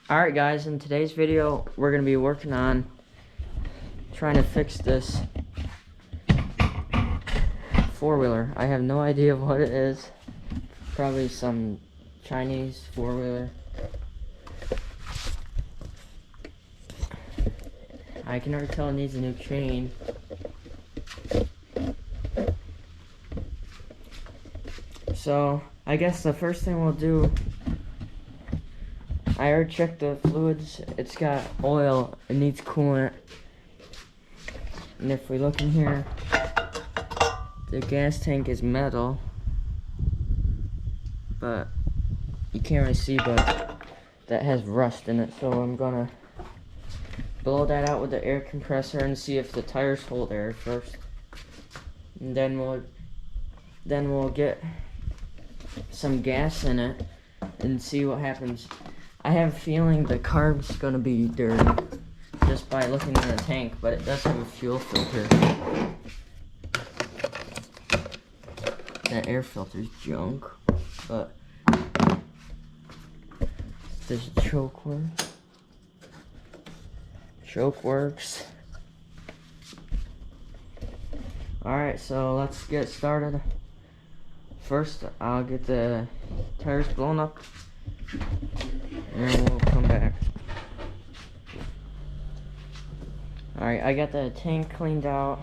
Alright guys, in today's video we're going to be working on trying to fix this four-wheeler. I have no idea what it is. Probably some Chinese four-wheeler. I can already tell it needs a new chain. So I guess the first thing we'll do, I already checked the fluids. It's got oil, it needs coolant. And if we look in here, the gas tank is metal, but you can't really see, but that has rust in it. So I'm gonna blow that out with the air compressor and see if the tires hold air first. And then we'll get some gas in it and see what happens. I have a feeling the carb's gonna be dirty just by looking in the tank, but it does have a fuel filter. That air filter's junk, but there's a choke works. Choke works. Alright, so let's get started. First, I'll get the tires blown up, and then we'll come back. Alright, I got the tank cleaned out.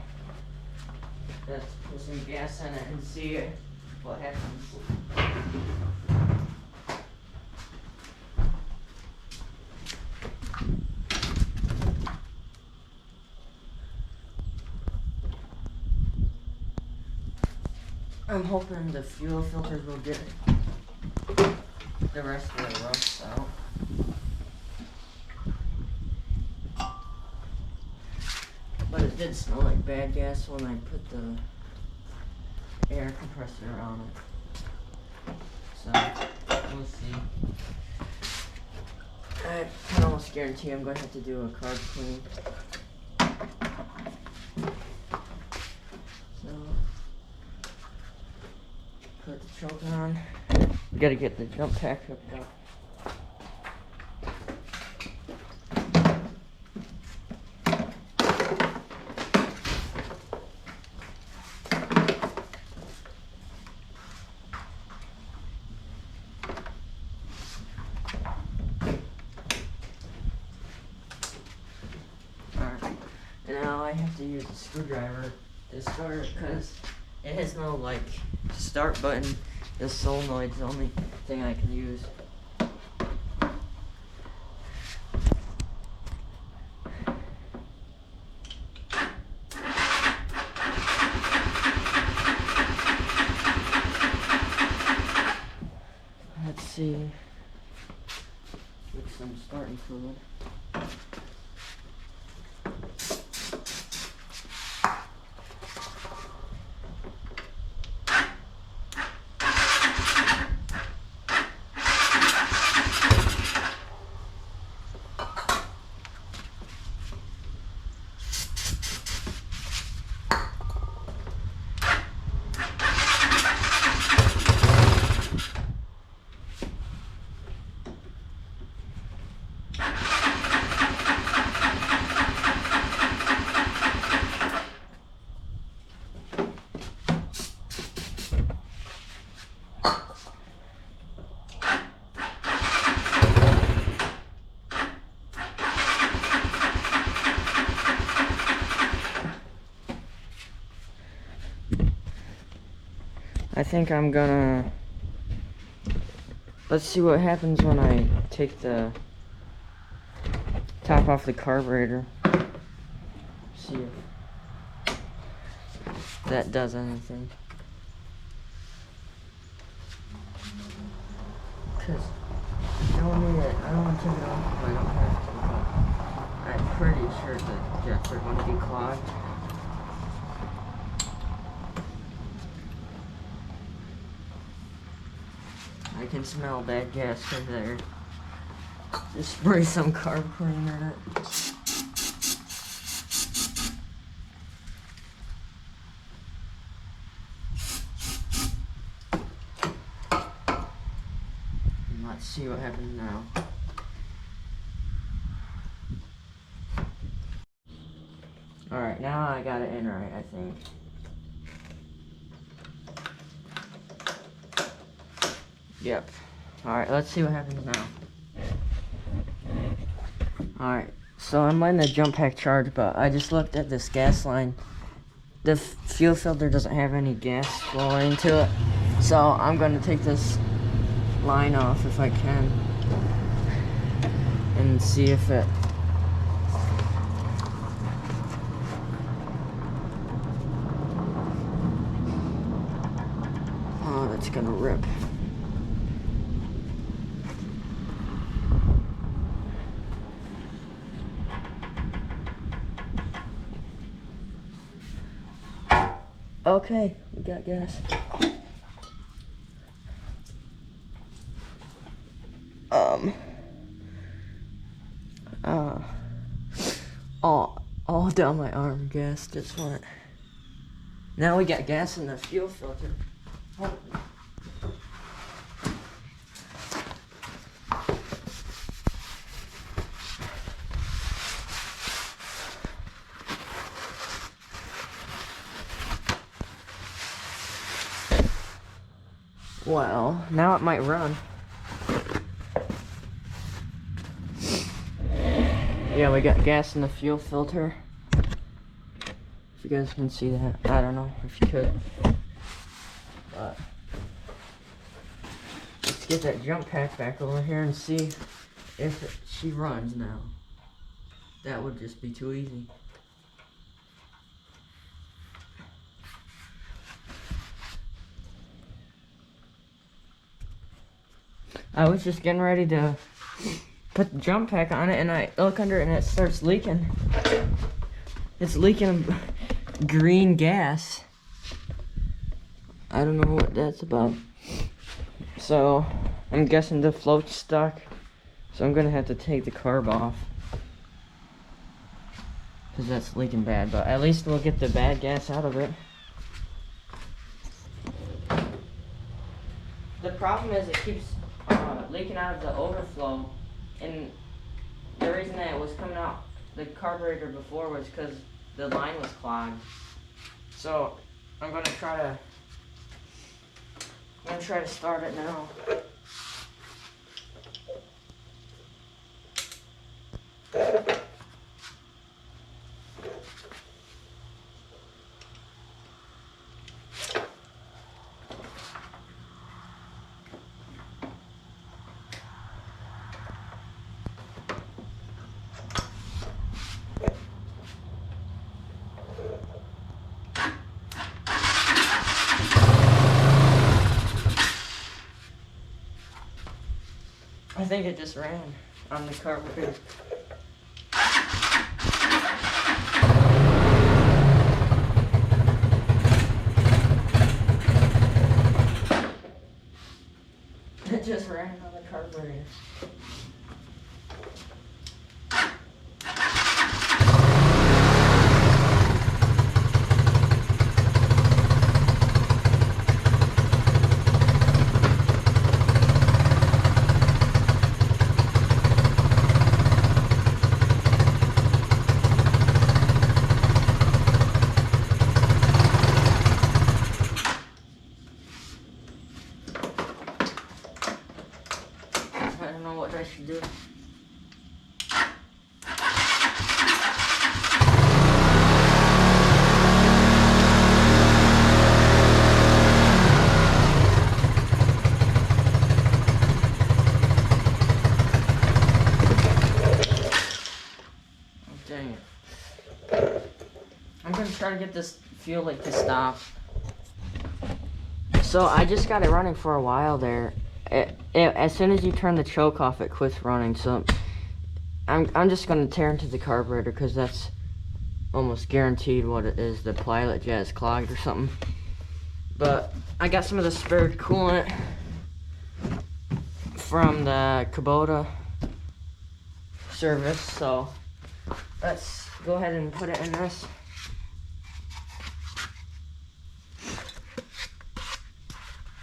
Let's put some gas in it and see what happens. I'm hoping the fuel filters will get the rest of the rust out. But it did smell like bad gas when I put the air compressor on it. So, we'll see. I can almost guarantee I'm going to have to do a carb clean. So, put the choke on. We gotta get the jump pack hooked up. Alright, and now I have to use a screwdriver to start it because it has no start button. The solenoid's the only thing I can use. Let's see. With some starting fluid. I think I'm gonna, let's see what happens when I take the top off the carburetor. See if that does anything. Cause I don't want to take it off if I don't have to, but I'm pretty sure the jets are going to be clogged. I can smell bad gas right there. Just spray some carb cleaner in it. And let's see what happens now. Alright, now I got it in right, I think. Yep. Alright, let's see what happens now. Alright, so I'm letting the jump pack charge, but I just looked at this gas line. The fuel filter doesn't have any gas flowing into it, so I'm going to take this line off if I can and see if it it's gonna rip. Okay, we got gas. All down my arm, gas just went. Now we got gas in the fuel filter. Oh. Well, now it might run. Yeah, we got gas in the fuel filter. If you guys can see that. I don't know if you could. But let's get that jump pack back over here and see if she runs now. That would just be too easy. I was just getting ready to put the jump pack on it, and I look under it and it starts leaking. It's leaking green gas. I don't know what that's about. So I'm guessing the float's stuck. So I'm gonna have to take the carb off, because that's leaking bad, but at least we'll get the bad gas out of it. The problem is it keeps leaking out of the overflow, and the reason that it was coming out the carburetor before was because the line was clogged. So I'm gonna try to start it now. I think it just ran on the carburetor. It just ran on the carburetor. I don't know what I should do. Oh, dang it. I'm gonna try to get this fuel leak to stop. So I just got it running for a while there. As soon as you turn the choke off, it quits running. So I'm just gonna tear into the carburetor, because that's almost guaranteed what it is. The pilot jet is clogged or something. But I got some of the spare coolant from the Kubota service, so let's go ahead and put it in this.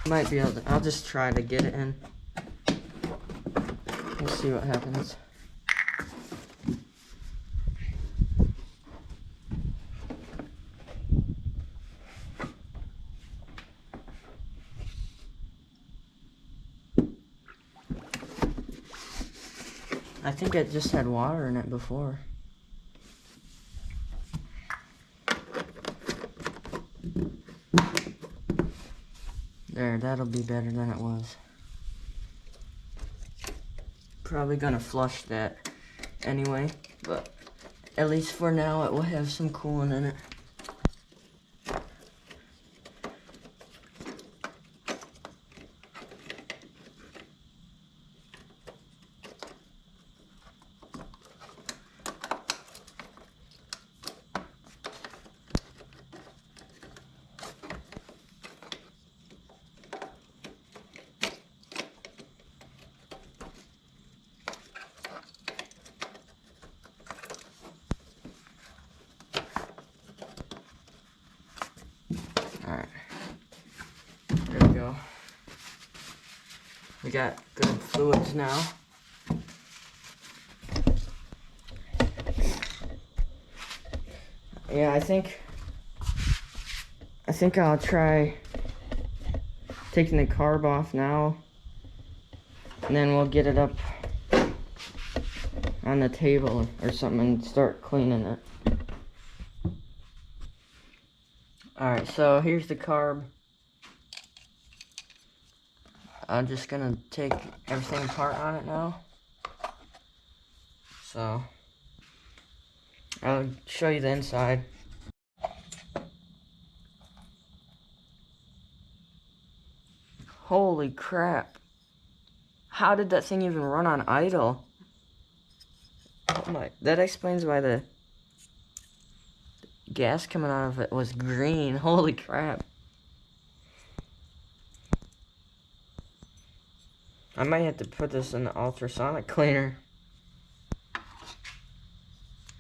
Might be able to, I'll just try to get it in. We'll see what happens. I think it just had water in it before. There, that'll be better than it was. Probably gonna flush that anyway, but at least for now it will have some coolant in it. Alright, there we go. We got good fluids now. Yeah, I think I'll try taking the carb off now, and then we'll get it up on the table or something and start cleaning it. Alright, so here's the carb. I'm just gonna take everything apart on it now. So, I'll show you the inside. Holy crap. How did that thing even run on idle? Oh my, that explains why the gas coming out of it was green. Holy crap. I might have to put this in the ultrasonic cleaner.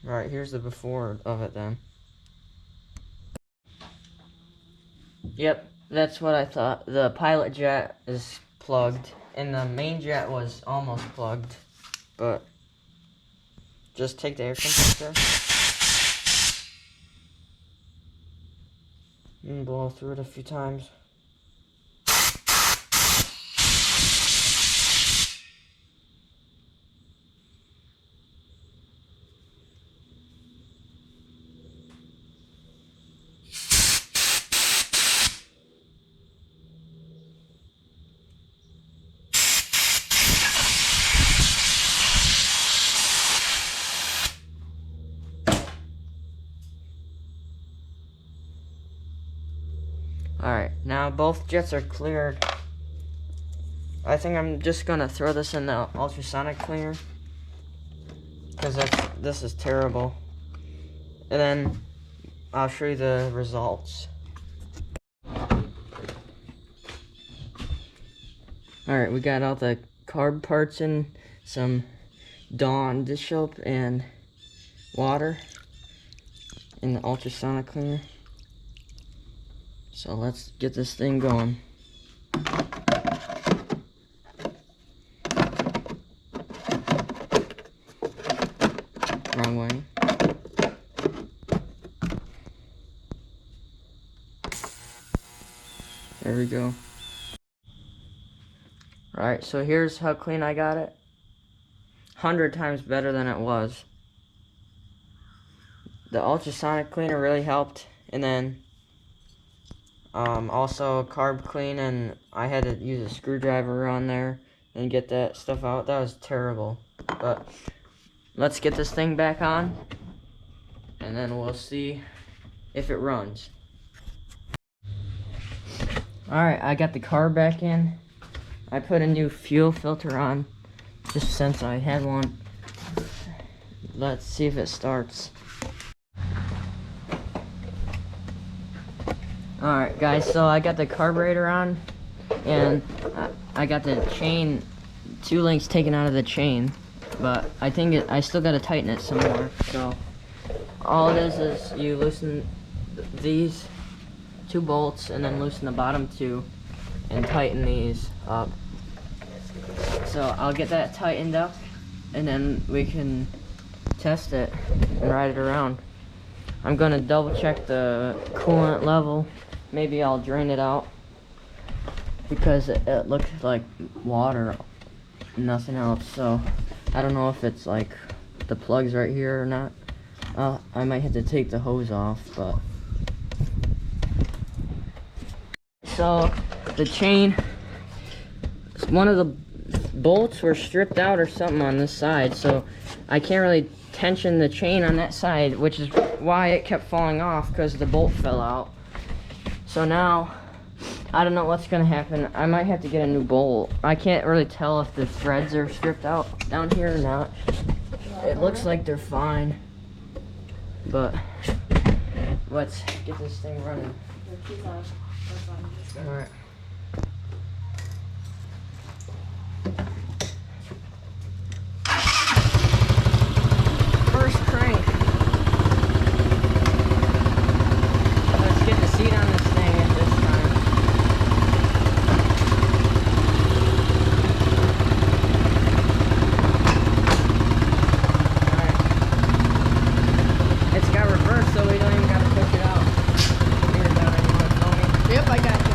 Alright, here's the before of it then. Yep, that's what I thought. The pilot jet is plugged, and the main jet was almost plugged. But just take the air compressor and blow through it a few times. Alright, now both jets are cleared. I think I'm just gonna throw this in the ultrasonic cleaner, because this is terrible. And then I'll show you the results. Alright, we got all the carb parts in, some Dawn dish soap and water in the ultrasonic cleaner. So let's get this thing going. Wrong way. There we go. Alright, so here's how clean I got it. 100 times better than it was. The ultrasonic cleaner really helped, and then also carb clean, and I had to use a screwdriver on there and get that stuff out. That was terrible. But let's get this thing back on, and then we'll see if it runs. Alright, I got the carb back in. I put a new fuel filter on just since I had one. Let's see if it starts. Alright guys, so I got the carburetor on, and I got the chain, 2 links taken out of the chain, but I think I still gotta tighten it some more. So all it is you loosen these 2 bolts and then loosen the bottom 2 and tighten these up. So I'll get that tightened up, and then we can test it and ride it around. I'm gonna double check the coolant level. Maybe I'll drain it out, because it looked like water, nothing else. So I don't know if it's like the plug's right here or not. I might have to take the hose off, but. So the chain, one of the bolts were stripped out or something on this side, so I can't really tension the chain on that side, which is why it kept falling off, because the bolt fell out. So now I don't know what's gonna happen. I might have to get a new bolt. I can't really tell if the threads are stripped out down here or not. It looks like they're fine, but let's get this thing running. All right. First crank. Let's get the seat on this thing at this time. Alright. It's got reverse, so we don't even got to push it out. Here, Donna, you want to film me? Yep, I got you.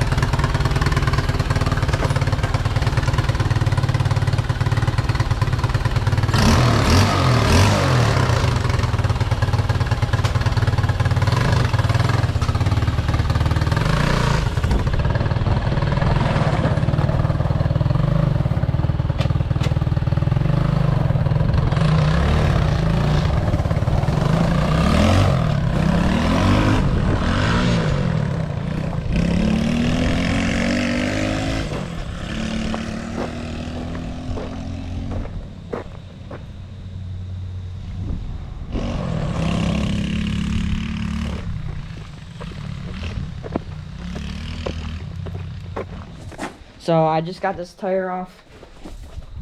So I just got this tire off.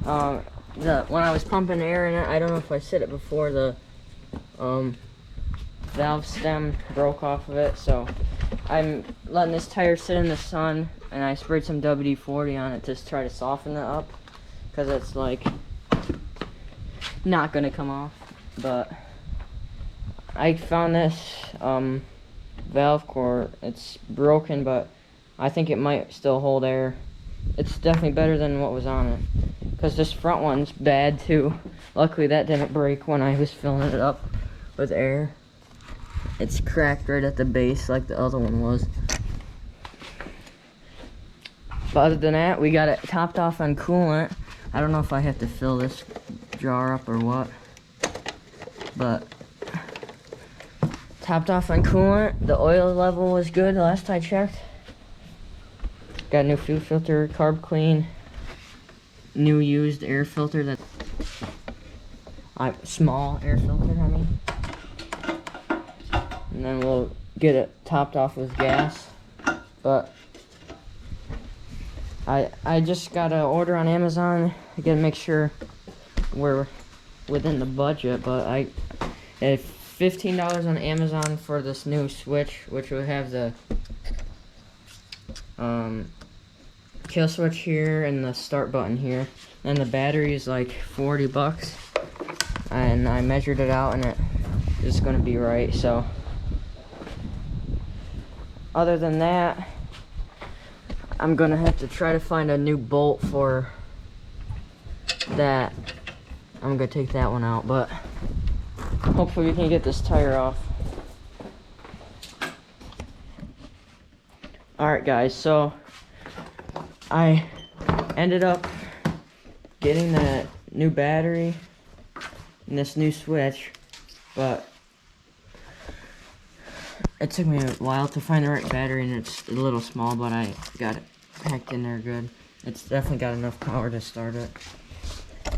When I was pumping air in it, I don't know if I said it before, the valve stem broke off of it. So I'm letting this tire sit in the sun, and I sprayed some WD-40 on it to try to soften it up, because it's like not gonna come off. But I found this valve core. It's broken, but I think it might still hold air. It's definitely better than what was on it, because this front one's bad too. Luckily that didn't break when I was filling it up with air. It's cracked right at the base like the other one was. But other than that, we got it topped off on coolant. I don't know if I have to fill this jar up or what, but topped off on coolant. The oil level was good last I checked. Got a new fuel filter, carb clean, new used air filter, that small air filter, I mean. And then we'll get it topped off with gas. But I just got an order on Amazon. I gotta make sure we're within the budget, but I had $15 on Amazon for this new switch, which will have the kill switch here and the start button here, and the battery is like 40 bucks, and I measured it out and it is going to be right. So other than that, I'm gonna have to try to find a new bolt for that. I'm gonna take that one out, but hopefully we can get this tire off. Alright guys, so I ended up getting that new battery and this new switch, but it took me a while to find the right battery, and it's a little small, but I got it packed in there good. It's definitely got enough power to start it.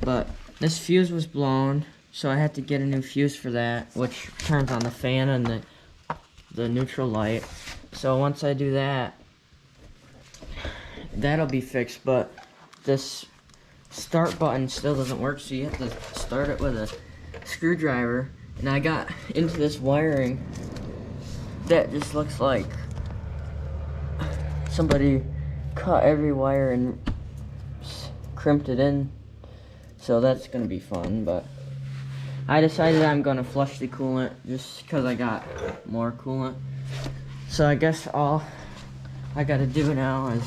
But this fuse was blown, so I had to get a new fuse for that, which turns on the fan and the neutral light. So once I do that, that'll be fixed. But this start button still doesn't work, so you have to start it with a screwdriver. And I got into this wiring that just looks like somebody cut every wire and crimped it in. So that's gonna be fun, but I decided I'm gonna flush the coolant just because I got more coolant. So I guess all I gotta do now is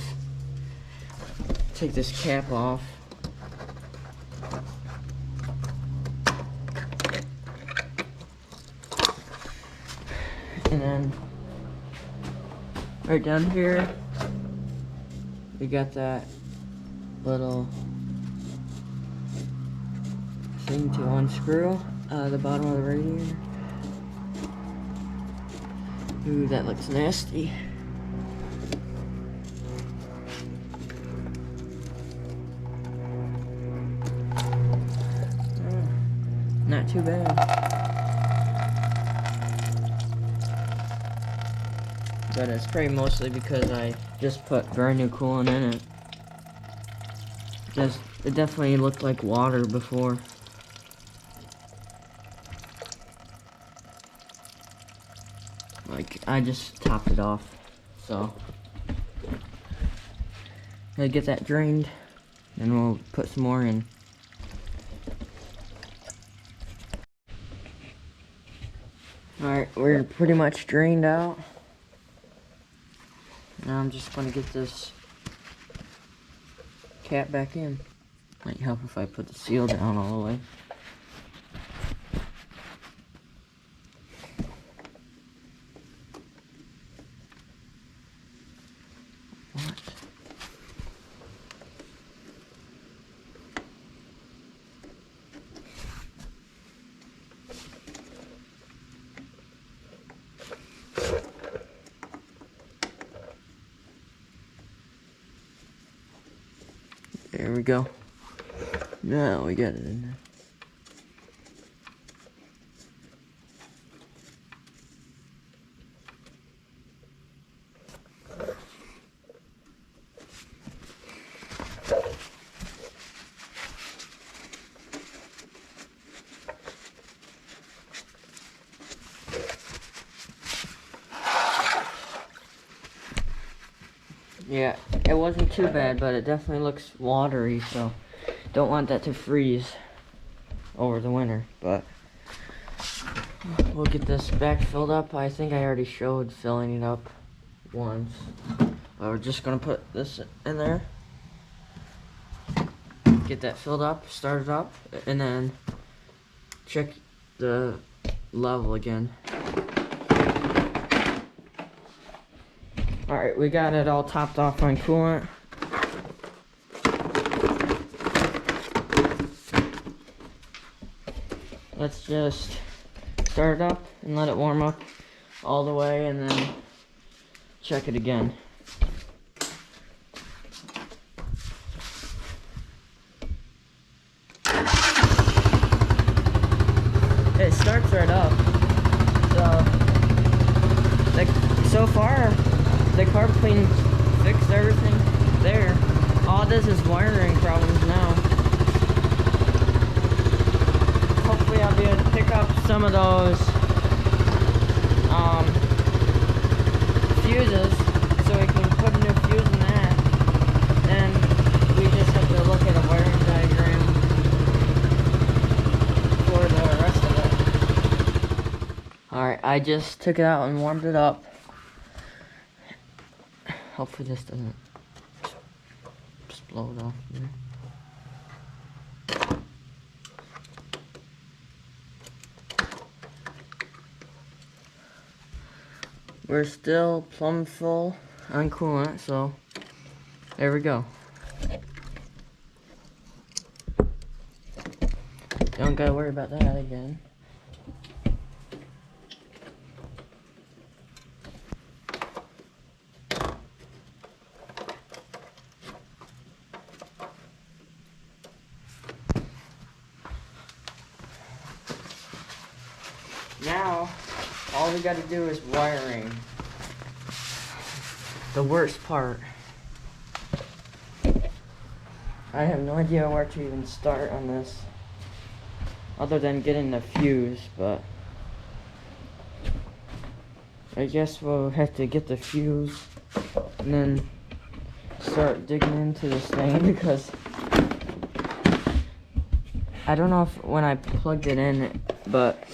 take this cap off. And then right down here, we got that little thing to unscrew the bottom of the radiator. Ooh, that looks nasty. Not too bad. But it's probably mostly because I just put brand new coolant in it. It definitely looked like water before. Like, I just topped it off. So, gotta get that drained, and we'll put some more in. Alright, we're pretty much drained out. Now I'm just gonna get this cap back in. Might help if I put the seal down all the way. What? There we go. Now we got it in there. Yeah, it wasn't too bad, but it definitely looks watery, so don't want that to freeze over the winter. But we'll get this back filled up. I think I already showed filling it up once. We're just gonna put this in there, get that filled up, start it up, and then check the level again. Alright, we got it all topped off on coolant. Let's just start it up and let it warm up all the way, and then check it again. It starts right up. So far, the carb clean fixed everything there. All this is wiring problems now. Hopefully I'll be able to pick up some of those fuses, so we can put a new fuse in that. Then we just have to look at a wiring diagram for the rest of it. Alright, I just took it out and warmed it up. Hopefully this doesn't just blow it off there. We're still plumb full on coolant, so there we go. Don't gotta worry about that again. Now, all we gotta do is wiring. The worst part. I have no idea where to even start on this, other than getting the fuse, but I guess we'll have to get the fuse and then start digging into this thing, because I don't know if when I plugged it in, but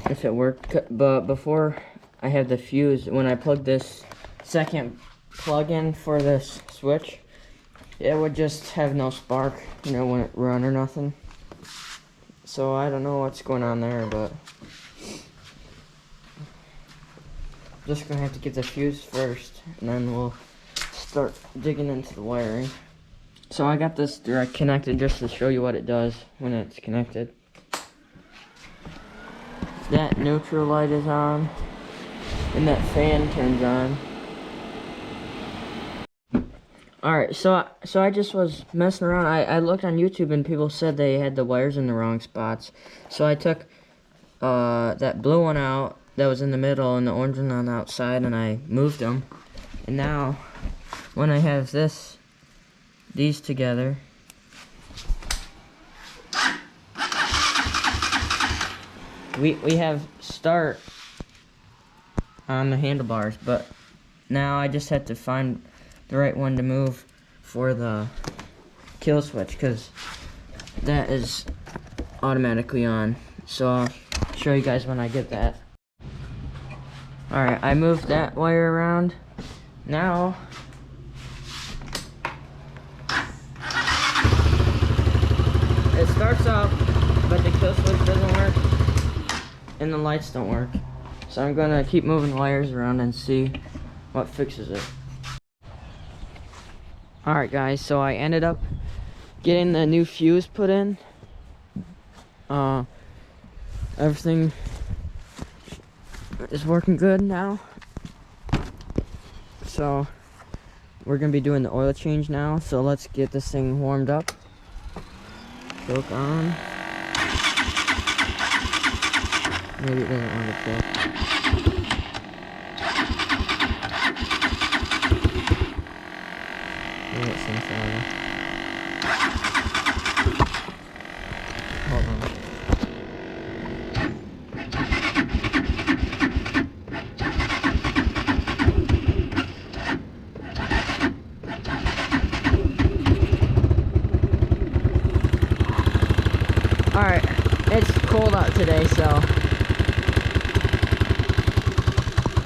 if it worked. But before I had the fuse, when I plugged this second plug in for this switch, it would just have no spark, you know, when it run or nothing. So I don't know what's going on there, but just gonna have to get the fuse first, and then we'll start digging into the wiring. So I got this direct connected just to show you what it does when it's connected. That neutral light is on, and that fan turns on. Alright, so I just was messing around. I looked on YouTube and people said they had the wires in the wrong spots. So I took that blue one out that was in the middle and the orange one on the outside, and I moved them. And now, when I have these together, we have start on the handlebars, but now I just have to find the right one to move for the kill switch, because that is automatically on. So I'll show you guys when I get that. Alright, I moved that wire around. Now it starts up, but the kill switch doesn't work and the lights don't work. So I'm gonna keep moving wires around and see what fixes it. Alright guys, so I ended up getting the new fuse put in. Everything is working good now. So we're gonna be doing the oil change now. So let's get this thing warmed up. Choke on. Maybe it doesn't want to choke. Maybe it seems louder. Hold on. Alright, it's cold out today, so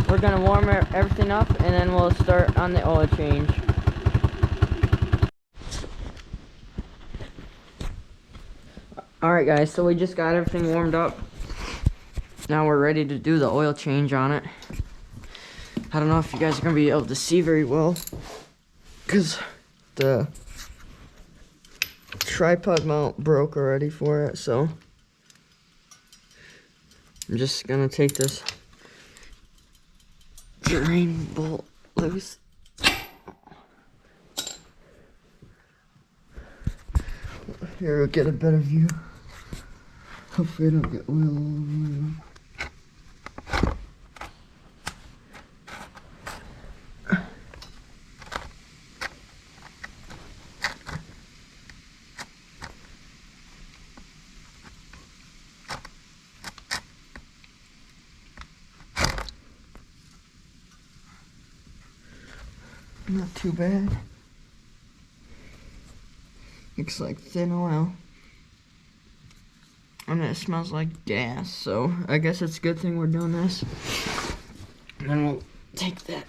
we're gonna warm everything up and then we'll start on the oil change. Alright guys, so we just got everything warmed up. Now we're ready to do the oil change on it. I don't know if you guys are gonna be able to see very well, because the tripod mount broke already for it, so I'm just gonna take this drain bolt loose. Here, we'll get a better view. Hopefully I don't get oil all over my Not too bad. Looks like thin oil. And it smells like gas, so I guess it's a good thing we're doing this. And then we'll take that.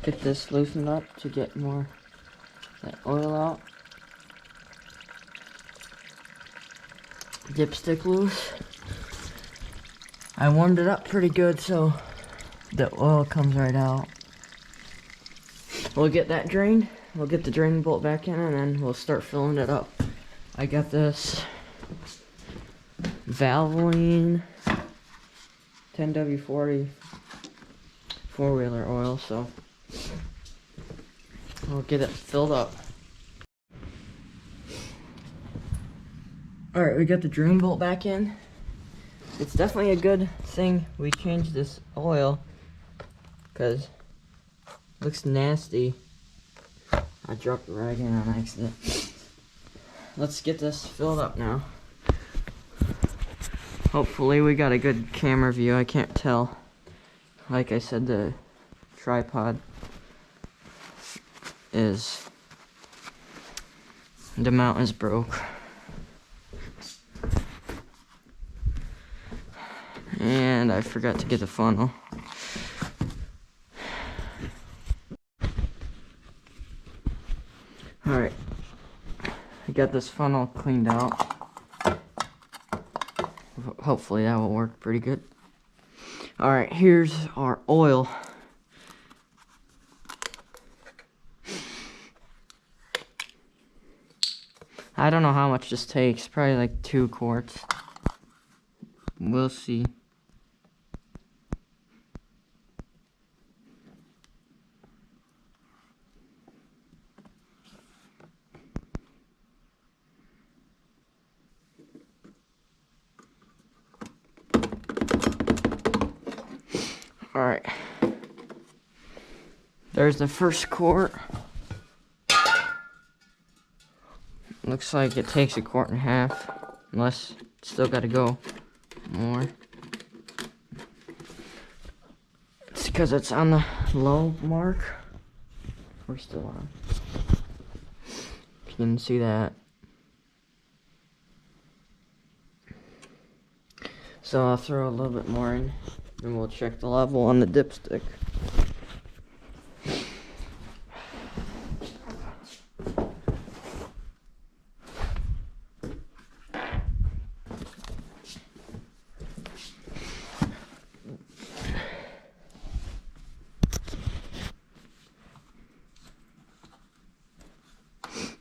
Get this loosened up to get more that oil out. Dipstick loose. I warmed it up pretty good so the oil comes right out. We'll get that drained. We'll get the drain bolt back in and then we'll start filling it up. I got this Valvoline 10W40 four-wheeler oil, so we'll get it filled up. Alright, we got the drain bolt back in. It's definitely a good thing we changed this oil, because it looks nasty. I dropped the rag in on accident. Let's get this filled up now. Hopefully we got a good camera view. I can't tell. Like I said, the tripod is... the mount is broke. And I forgot to get the funnel. Alright, I got this funnel cleaned out. Hopefully that will work pretty good. Alright, here's our oil. I don't know how much this takes. Probably like 2 quarts. We'll see. Alright. There's the first quart. Looks like it takes 1.5 quarts. Unless it's still gotta go more. It's because it's on the low mark. We're still on. You can see that. So I'll throw a little bit more in, and we'll check the level on the dipstick.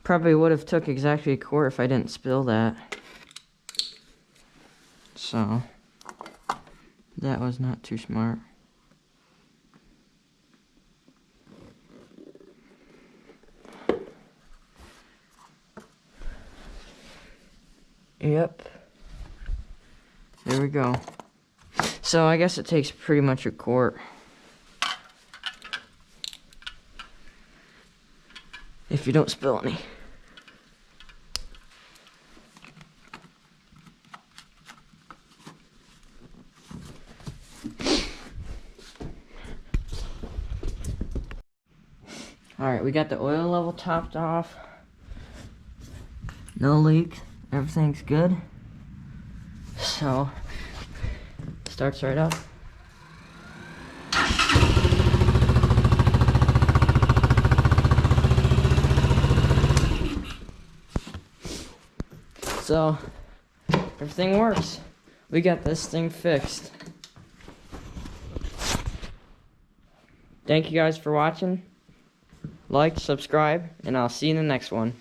Probably would have took exactly 1 quart if I didn't spill that. So that was not too smart. Yep. There we go. So I guess it takes pretty much 1 quart. If you don't spill any. Alright, we got the oil level topped off. No leak. Everything's good. So, starts right up. So, everything works. We got this thing fixed. Thank you guys for watching. Like, subscribe, and I'll see you in the next one.